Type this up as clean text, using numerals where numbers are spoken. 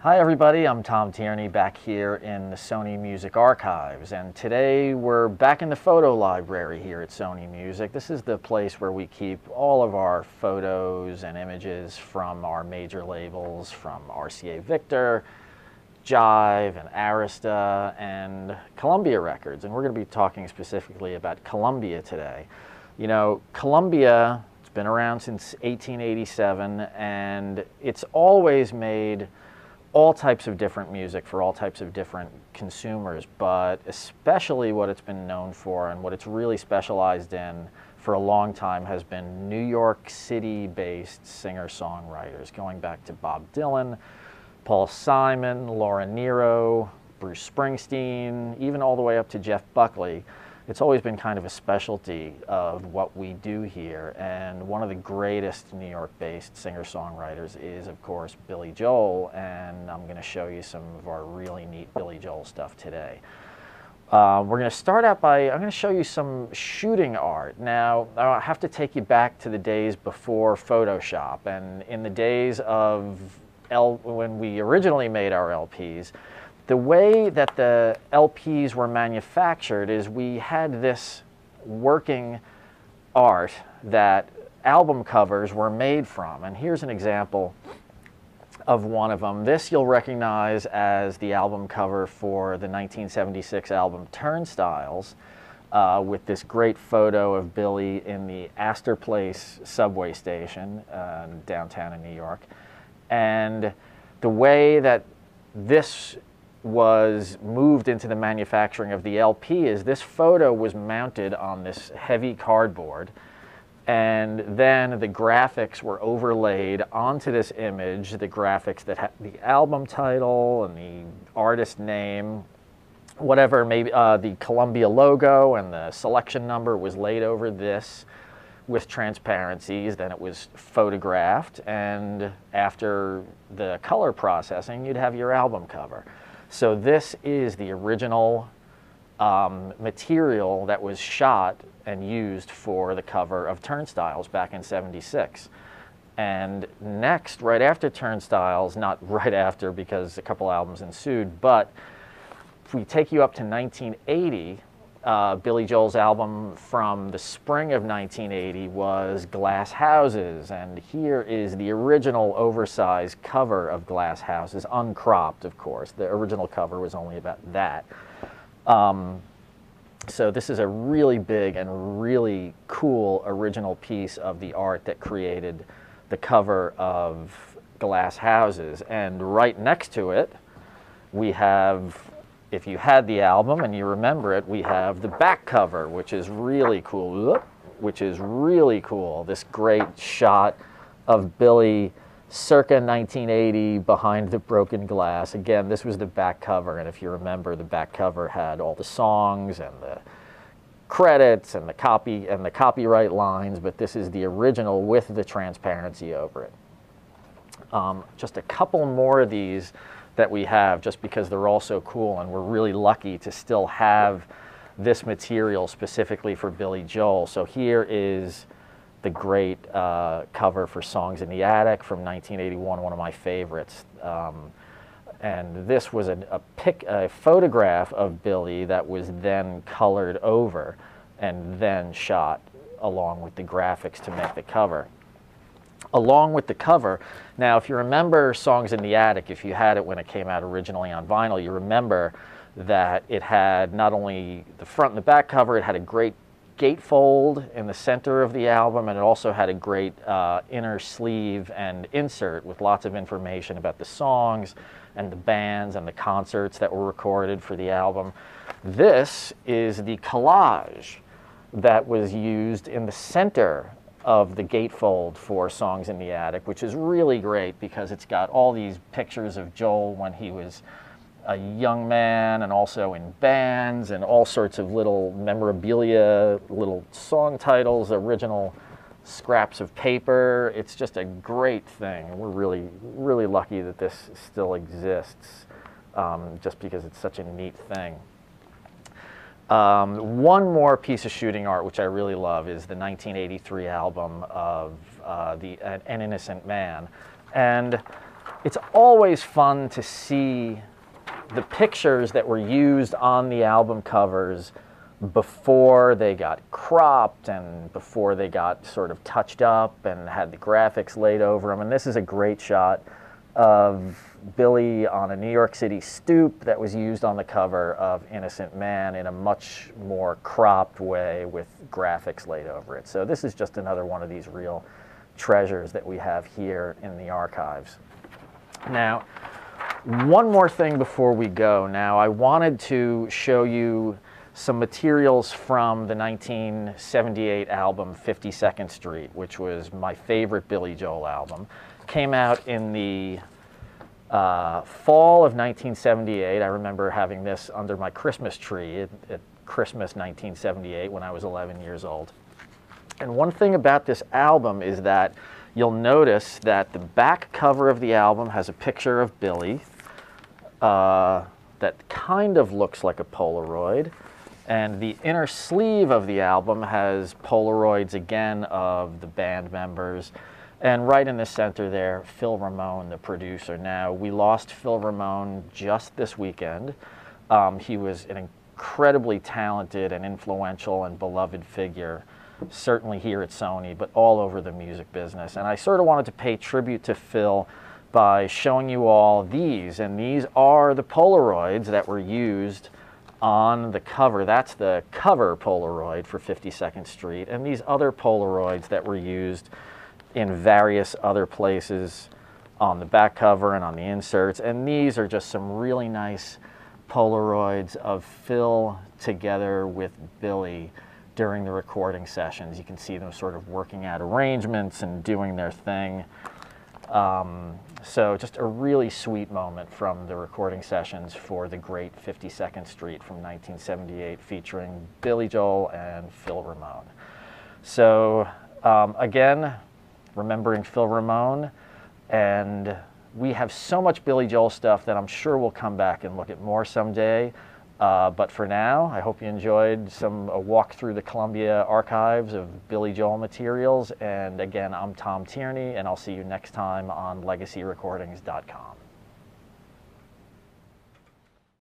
Hi everybody, I'm Tom Tierney back here in the Sony Music Archives, and today we're back in the photo library here at Sony Music. This is the place where we keep all of our photos and images from our major labels, from RCA Victor, Jive, and Arista, and Columbia Records, and we're going to be talking specifically about Columbia today. You know, Columbia, it's been around since 1887, and it's always made all types of different music for all types of different consumers, but especially what it's been known for and what it's really specialized in for a long time has been New York City-based singer-songwriters, going back to Bob Dylan, Paul Simon, Laura Nyro, Bruce Springsteen, even all the way up to Jeff Buckley. It's always been kind of a specialty of what we do here, and one of the greatest New York-based singer-songwriters is, of course, Billy Joel, and I'm going to show you some of our really neat Billy Joel stuff today. We're going to start out by, I'm going to show you some shooting art. Now, I have to take you back to the days before Photoshop, and in the days of when we originally made our LPs, the way that the LPs were manufactured is we had this working art that album covers were made from. And here's an example of one of them. This you'll recognize as the album cover for the 1976 album Turnstiles, with this great photo of Billy in the Astor Place subway station downtown in New York. And the way that this was moved into the manufacturing of the LP is this photo was mounted on this heavy cardboard, and then the graphics were overlaid onto this image, the graphics that had the album title and the artist name, whatever, maybe the Columbia logo and the selection number was laid over this with transparencies. Then it was photographed, and after the color processing, you'd have your album cover. So this is the original material that was shot and used for the cover of Turnstiles back in '76. And next, right after Turnstiles, not right after because a couple albums ensued, but if we take you up to 1980, Billy Joel's album from the spring of 1980 was Glass Houses, and here is the original oversized cover of Glass Houses, uncropped, of course. The original cover was only about that. So this is a really big and really cool original piece of the art that created the cover of Glass Houses. And right next to it, we have, if you had the album and you remember it, we have the back cover, which is really cool. This great shot of Billy circa 1980 behind the broken glass. Again, this was the back cover, and if you remember, the back cover had all the songs and the credits and the copyright lines, but this is the original with the transparency over it. Just a couple more of these that we have, just because they're all so cool, and we're really lucky to still have this material specifically for Billy Joel. So here is the great cover for Songs in the Attic from 1981, one of my favorites. And this was a photograph of Billy that was then colored over and then shot along with the graphics to make the cover. Along with the cover, now if you remember Songs in the Attic, if you had it when it came out originally on vinyl, you remember that it had not only the front and the back cover, it had a great gatefold in the center of the album, and it also had a great inner sleeve and insert with lots of information about the songs and the bands and the concerts that were recorded for the album. This is the collage that was used in the center of the gatefold for Songs in the Attic, which is really great because it's got all these pictures of Joel when he was a young man and also in bands and all sorts of little memorabilia, little song titles, original scraps of paper. It's just a great thing. We're really, really lucky that this still exists, just because it's such a neat thing. One more piece of shooting art which I really love is the 1983 album of An Innocent Man. And it's always fun to see the pictures that were used on the album covers before they got cropped and before they got sort of touched up and had the graphics laid over them. And this is a great shot of Billy on a New York City stoop that was used on the cover of Innocent Man in a much more cropped way with graphics laid over it. So this is just another one of these real treasures that we have here in the archives. Now, one more thing before we go. Now, I wanted to show you some materials from the 1978 album 52nd Street, which was my favorite Billy Joel album. Came out in the fall of 1978. I remember having this under my Christmas tree at Christmas 1978 when I was 11 years old. And one thing about this album is that you'll notice that the back cover of the album has a picture of Billy that kind of looks like a Polaroid. And the inner sleeve of the album has Polaroids again of the band members. And right in the center there, Phil Ramone, the producer. Now, we lost Phil Ramone just this weekend. He was an incredibly talented and influential and beloved figure, certainly here at Sony, but all over the music business. And I sort of wanted to pay tribute to Phil by showing you all these. And these are the Polaroids that were used on the cover. That's the cover Polaroid for 52nd Street, and these other Polaroids that were used in various other places on the back cover and on the inserts. And these are just some really nice Polaroids of Phil together with Billy during the recording sessions. You can see them sort of working out arrangements and doing their thing. So just a really sweet moment from the recording sessions for the great 52nd Street from 1978 featuring Billy Joel and Phil Ramone. So again, remembering Phil Ramone, and we have so much Billy Joel stuff that I'm sure we'll come back and look at more someday. But for now, I hope you enjoyed a walk through the Columbia archives of Billy Joel materials. And again, I'm Tom Tierney, and I'll see you next time on LegacyRecordings.com.